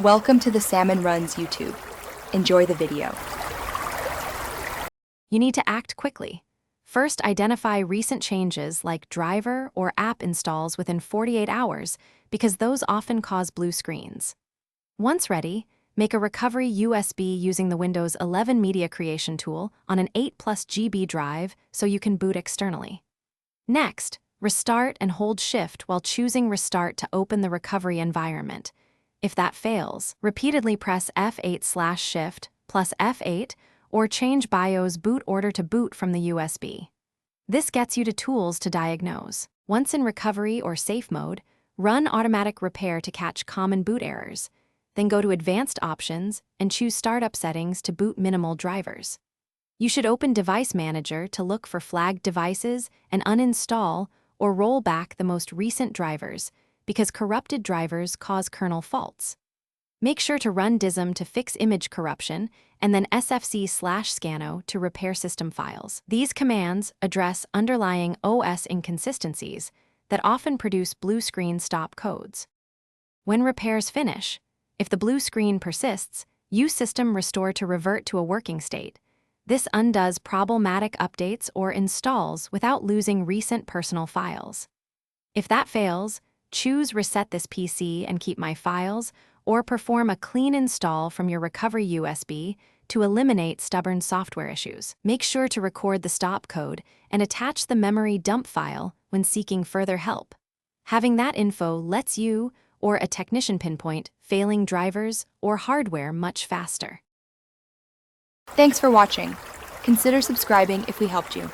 Welcome to the Salmon Runs YouTube. Enjoy the video. You need to act quickly. First, identify recent changes like driver or app installs within 48 hours because those often cause blue screens. Once ready, make a recovery USB using the Windows 11 Media Creation tool on an 8+ GB drive so you can boot externally. Next, restart and hold Shift while choosing Restart to open the recovery environment. If that fails, repeatedly press F8/Shift plus F8 or change BIOS boot order to boot from the USB. This gets you to tools to diagnose. Once in recovery or safe mode, run automatic repair to catch common boot errors. Then go to Advanced Options and choose Startup Settings to boot minimal drivers. You should open Device Manager to look for flagged devices and uninstall or roll back the most recent drivers because corrupted drivers cause kernel faults. Make sure to run DISM to fix image corruption and then sfc/scano to repair system files. These commands address underlying OS inconsistencies that often produce blue screen stop codes. When repairs finish, if the blue screen persists, use System Restore to revert to a working state. This undoes problematic updates or installs without losing recent personal files. If that fails, choose Reset this PC and keep my files, or perform a clean install from your recovery USB to eliminate stubborn software issues. Make sure to record the stop code and attach the memory dump file when seeking further help. Having that info lets you or a technician pinpoint failing drivers or hardware much faster. Thanks for watching. Consider subscribing if we helped you.